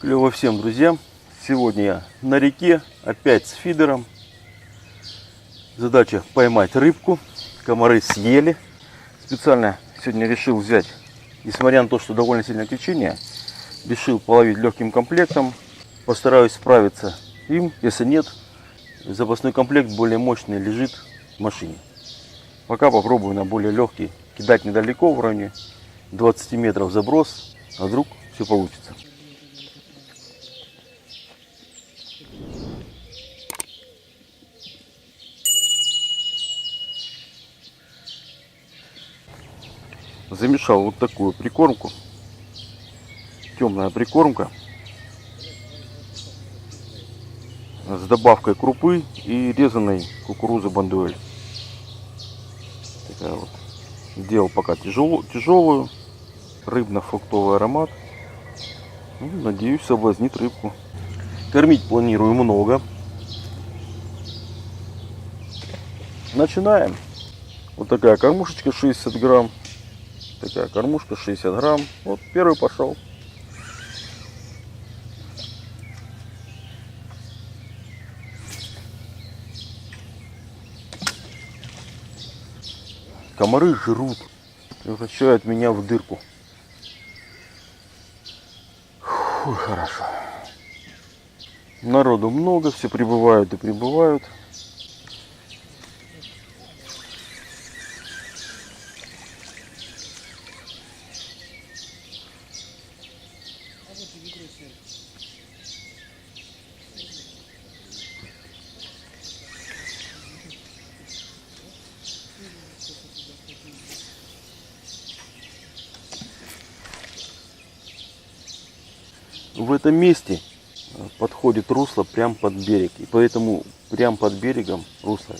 Клево всем, друзья! Сегодня я на реке, опять с фидером. Задача поймать рыбку. Комары съели. Специально сегодня решил взять, несмотря на то, что довольно сильное течение, решил половить легким комплектом. Постараюсь справиться им. Если нет, запасной комплект более мощный лежит в машине. Пока попробую на более легкий. Кидать недалеко, в районе 20 метров заброс. А вдруг все получится. Замешал вот такую прикормку. Темная прикормка. С добавкой крупы и резаной кукурузы бондюэль. Такая вот. Сделал пока тяжелую. Рыбно-фруктовый аромат. Надеюсь, соблазнит рыбку. Кормить планирую много. Начинаем. Вот такая кормушечка 60 грамм. Такая кормушка 60 грамм. Вот первый пошел. Комары жрут. Превращают меня в дырку. Фу, хорошо. Народу много, все прибывают и прибывают. В этом месте подходит русло прямо под берег. И поэтому прямо под берегом русло.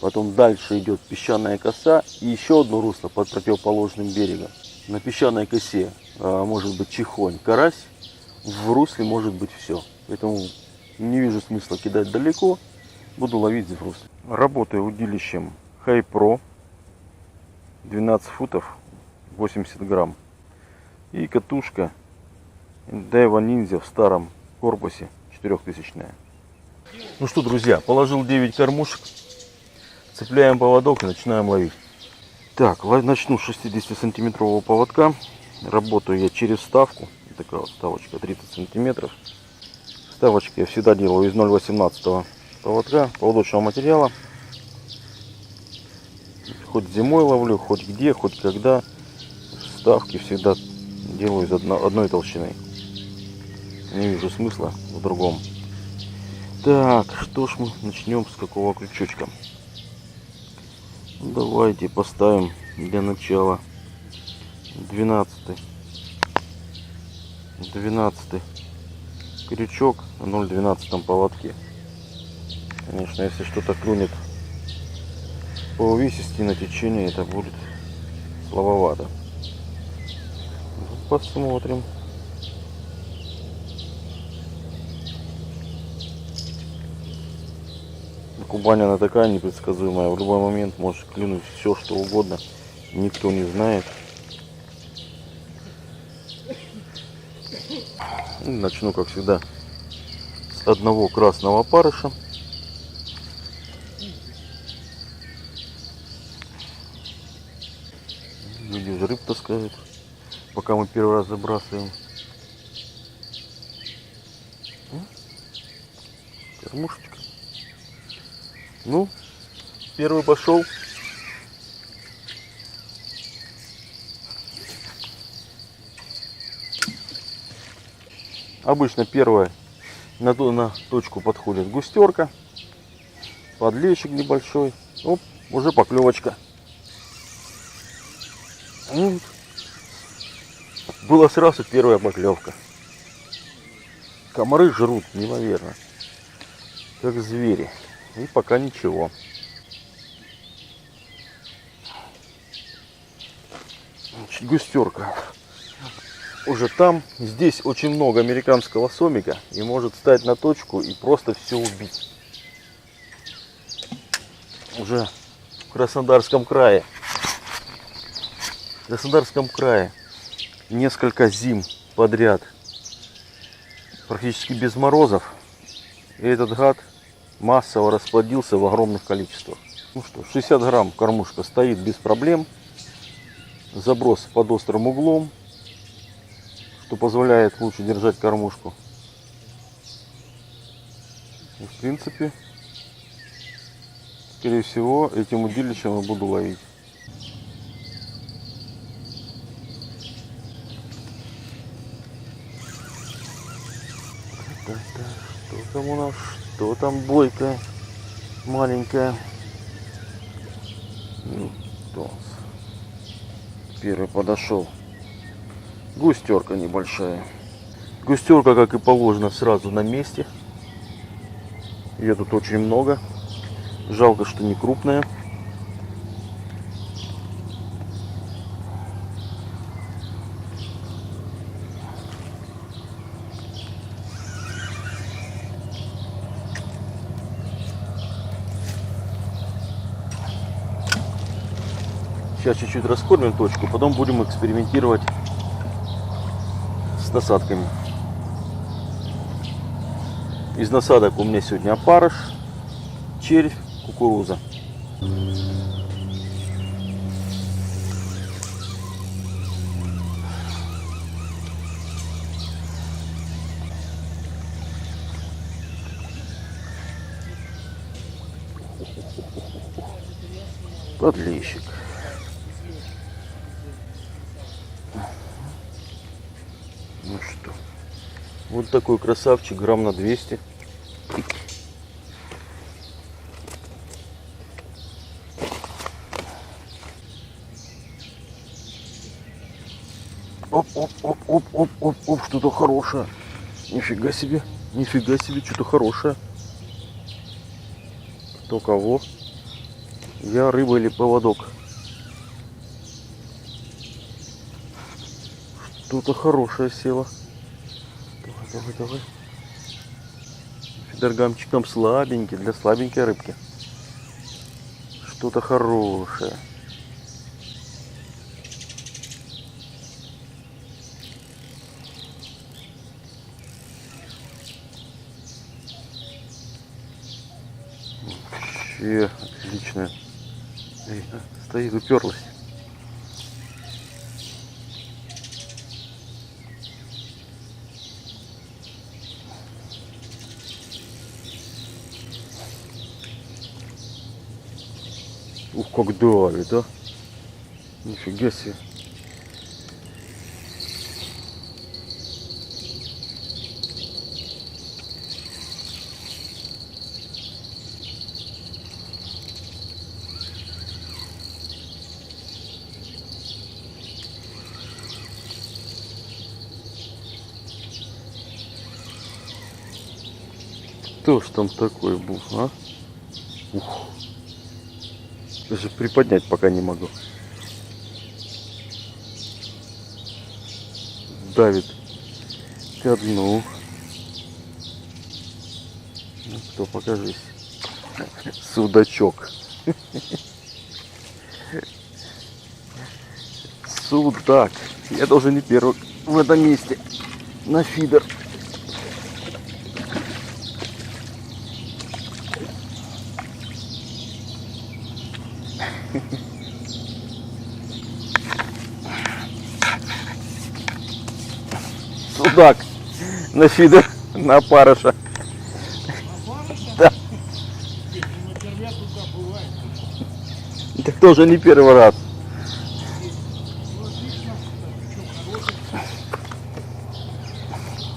Потом дальше идет песчаная коса. И еще одно русло под противоположным берегом. На песчаной косе может быть чихонь, карась. В русле может быть все. Поэтому не вижу смысла кидать далеко. Буду ловить в русле. Работаю удилищем Hi-Pro. 12 футов, 80 грамм. И катушка Daiwa Ninja в старом корпусе 4000. Ну что, друзья, положил 9 кормушек. Цепляем поводок и начинаем ловить. Так, начну с 60-сантиметрового поводка. Работаю я через вставку. Такая вот вставочка 30 сантиметров. Вставочки я всегда делаю из 0,18 поводка, поводочного материала. Хоть зимой ловлю, хоть где, хоть когда. Вставки всегда делаю из одной толщины. Не вижу смысла в другом. Так, что ж мы начнем с какого крючочка? Давайте поставим для начала 12 крючок на 0,12 поводке. Конечно, если что-то клюнет по увесисти на течение, это будет слабовато. Посмотрим. Кубань, она такая непредсказуемая. В любой момент может клюнуть все, что угодно. Никто не знает. Начну, как всегда, с одного красного опарыша. Люди уже рыб таскают, пока мы первый раз забрасываем. Кормушечка. Ну, первый пошел. Обычно первая на точку подходит густерка. Подлещик небольшой. Оп, уже поклевочка. Вот. Была сразу первая поклевка. Комары жрут неимоверно. Как звери. И пока ничего. Значит, густерка уже там. Здесь очень много американского сомика. И может встать на точку и просто все убить. Уже в Краснодарском крае. Несколько зим подряд практически без морозов. И этот гад массово расплодился в огромных количествах. Ну что, 60 грамм кормушка стоит без проблем. Заброс под острым углом, что позволяет лучше держать кормушку. И, в принципе, скорее всего, этим удилищем я буду ловить. Так, что там у нас? Что там бойкая маленькая? Ну, кто? Первый подошел. Густерка небольшая. Густерка, как и положено, сразу на месте. Ее тут очень много. Жалко, что не крупная. Сейчас чуть-чуть раскормим точку, потом будем экспериментировать с насадками. Из насадок у меня сегодня опарыш, червь, кукуруза. Подлещик. Ну что, вот такой красавчик, грамм на 200. Оп, что-то хорошее. Нифига себе, что-то хорошее. Кто кого? Я рыба или поводок? Что-то хорошее село. Давай. Фидергамчик там слабенький, для слабенькой рыбки. Что-то хорошее. Вообще отлично. Стоит, уперлась. Ух, как давит, а? Нифига себе. Кто ж там такой был, а? Ух. Даже приподнять пока не могу. Давит ко дну. Ну кто, покажись. Судачок. Судак. Я тоже не первый в этом месте на фидер. Судак на фидер, на опарыша. Да. Так тоже не первый раз.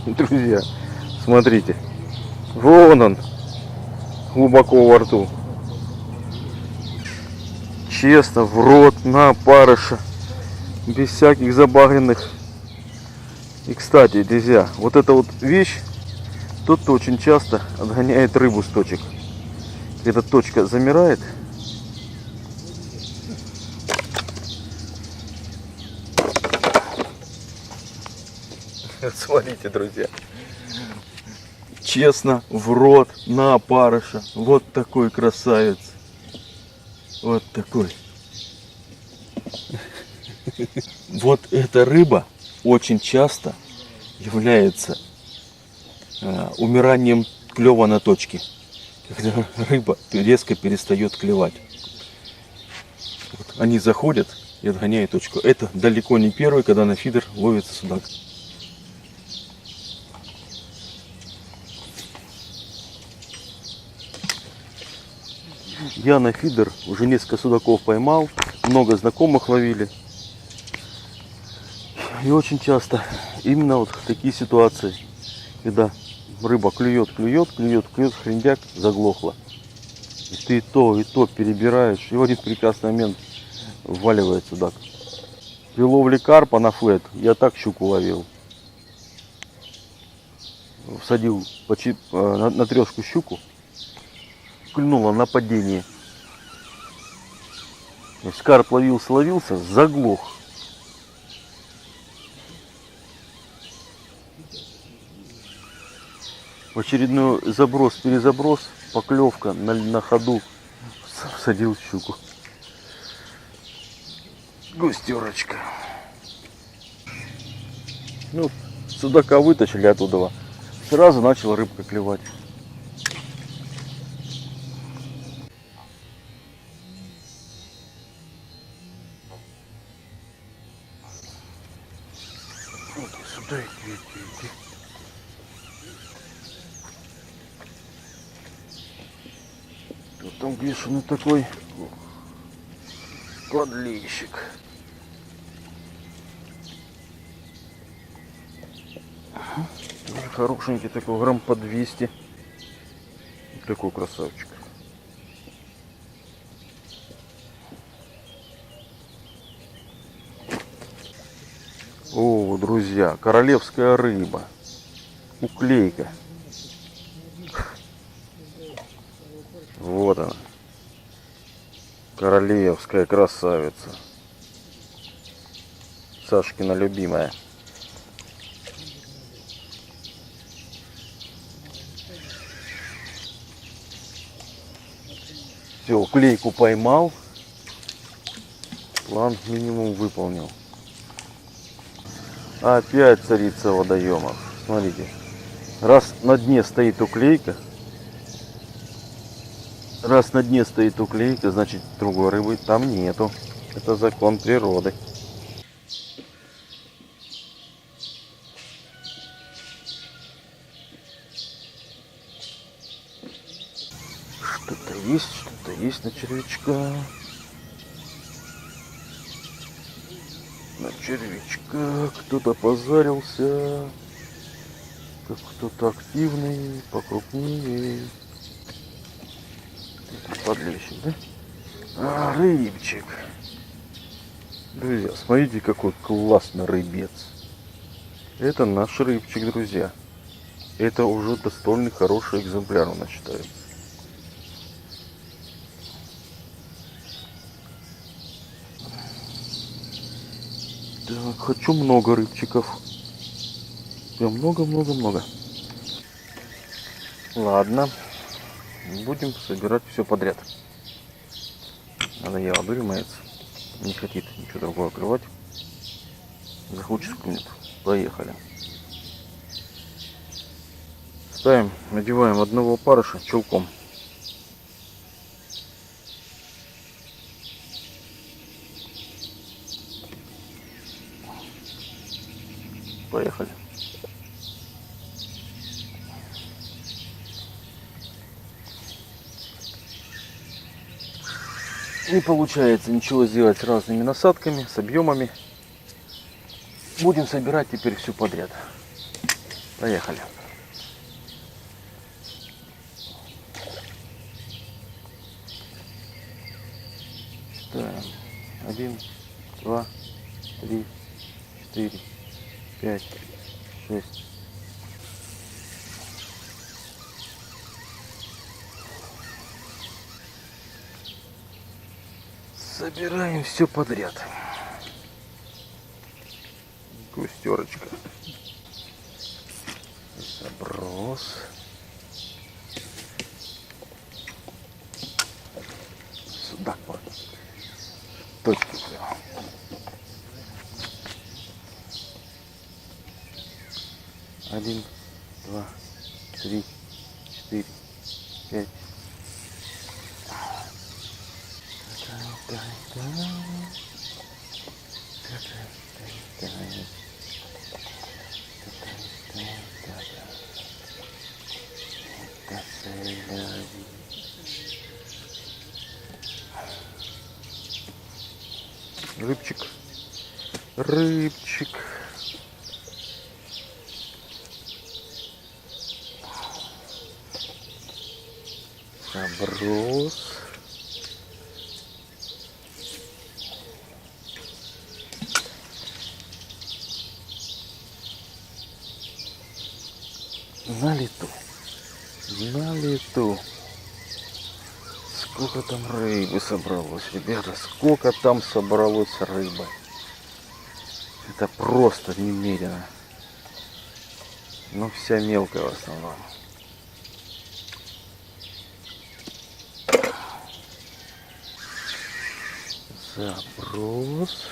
Друзья, смотрите. Вон он, глубоко во рту. Честно, в рот, на опарыша. Без всяких забагренных. И, кстати, друзья, вот эта вот вещь, тот, кто очень часто отгоняет рыбу с точек. Когда точка замирает, смотрите, друзья, честно, в рот, на опарыша. Вот такой красавец. Вот такой. Вот эта рыба очень часто является умиранием клёва на точке. Когда рыба резко перестает клевать. Вот они заходят и отгоняют точку. Это далеко не первый, когда на фидер ловится судак. Я на фидер уже несколько судаков поймал, много знакомых ловили. И очень часто именно вот такие ситуации, когда рыба клюет, хрендяк, заглохла. И ты и то перебираешь, и в один прекрасный момент вваливает судак. При ловле карпа на флет я так щуку ловил. Всадил на трешку щуку, клюнула на падении. То есть карп ловился, заглох. В очередной заброс-перезаброс, поклевка на ходу, всадил щуку. Густерочка. Ну, судака вытащили оттуда. Сразу начала рыбка клевать. Вот сюда иди. Тут там Гришин такой подлещик. Хорошенький такой, грамм по 200. Такой красавчик. О, друзья, королевская рыба. Уклейка. Вот она. Королевская красавица. Сашкина любимая. Все, уклейку поймал. План минимум выполнил. Опять царица водоемов. Смотрите. Раз на дне стоит уклейка, значит другой рыбы там нету. Это закон природы. Что-то есть на червячка. На червячка кто-то позарился. Как кто-то активный, покрупнее. Подлещик, да? А, рыбчик. Друзья, смотрите, какой классный рыбец. Это наш рыбчик, друзья. Это уже достойный, хороший экземпляр у нас считается. Так, хочу много рыбчиков. Прям много. Ладно. Будем собирать все подряд. Надоело дурмается. Не хотит ничего другого открывать. Захочет клюнет. Поехали. Ставим, надеваем одного опарыша чулком. Поехали. Не получается ничего сделать с разными насадками, с объемами. Будем собирать теперь все подряд. Поехали. Считаем. 1, 2, 3, 4, 5, 6. Собираем все подряд. Густерочка. Заброс. Сюда. Точки прямо. Один, два, 3, 4, 5. Рыбчик, рыбчик. Заброс. На лету. На лету. Сколько там рыбы собралось, ребята, сколько там собралось рыбы. Это просто немерено. Но вся мелкая в основном. Заброс.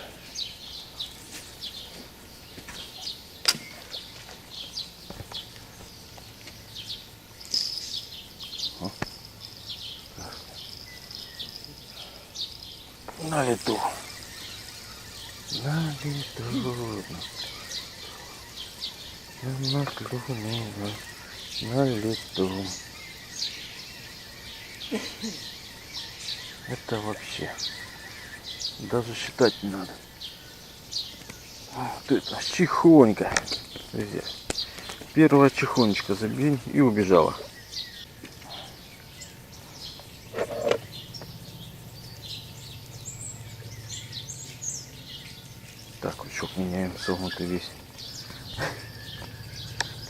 На лету. На лету. На клюве. На лету. Это вообще даже считать не надо. Вот это чихонька. Друзья. Первая чихонечка забей и убежала. Так, крючок меняем, согнутый весь.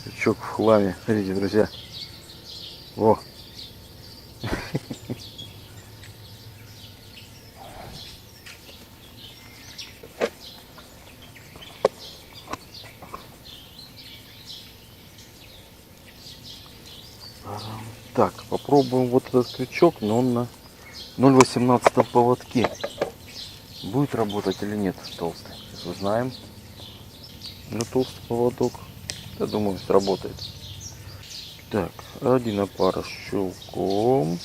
Крючок в хламе. Смотрите, друзья. Во. Так, попробуем вот этот крючок, но он на 0,18 поводке. Будет работать или нет толстый? Сейчас узнаем. Ну, толстый поводок, я думаю, сработает. Так, один опара щелком.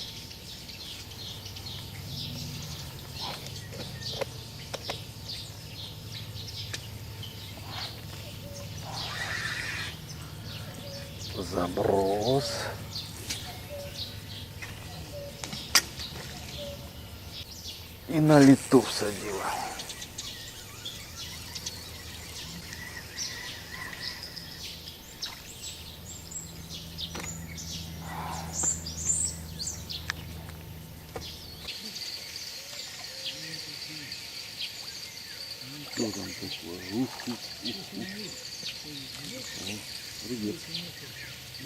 Заброс. И на лету всадила. Что там такое? Ух. Привет.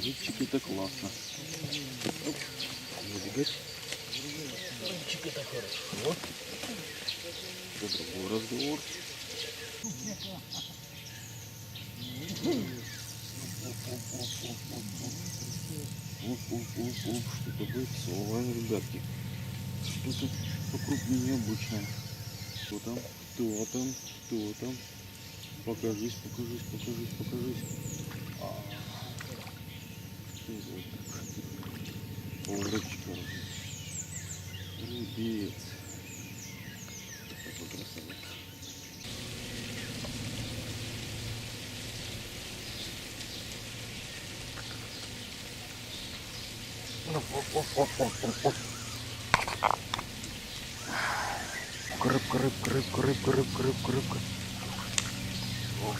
Рыбчик, это классно. Оп. Забегать. Рыбчик, это хорошо. Это другой разговор. Что-то бойцовое, ребятки. Что-то покрупнее необычное. Кто там? Кто там? Кто там? Покажись, покажись, покажись, покажись. Что это? О, рыбчик. Рыбец. Такой красавец. Рыбка.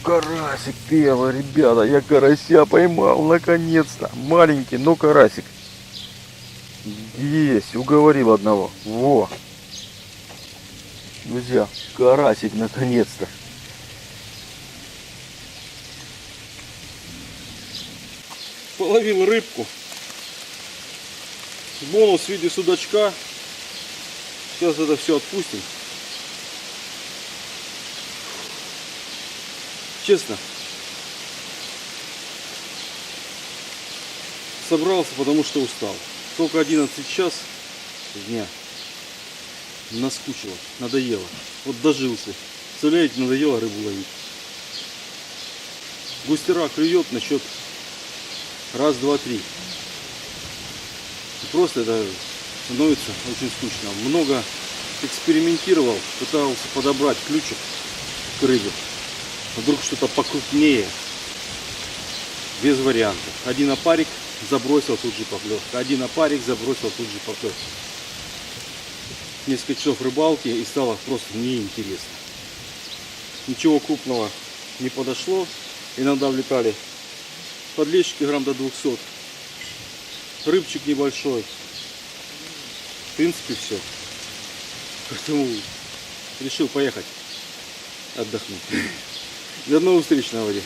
Карасик первый, ребята, я карася поймал, наконец-то. Маленький, но карасик. Есть, уговорил одного. Во. Друзья, карасик наконец-то. Половил рыбку. Бонус в виде судачка. Сейчас это все отпустим. Честно. Собрался, потому что устал. Только 11 час дня. Наскучило, надоело. Вот дожился. Представляете, надоело рыбу ловить. Густера клюет насчет Раз, два, три. И просто это становится очень скучно. Много экспериментировал, пытался подобрать ключик к рыбе. Вдруг что-то покрупнее. Без вариантов. Один опарик забросил, тут же поклевка. Один опарик забросил, тут же поклевка. Несколько часов рыбалки и стало просто неинтересно. Ничего крупного не подошло. Иногда влетали подлещики грамм до 200. Рыбчик небольшой. В принципе все. Поэтому решил поехать отдохнуть. До новых встреч на воде.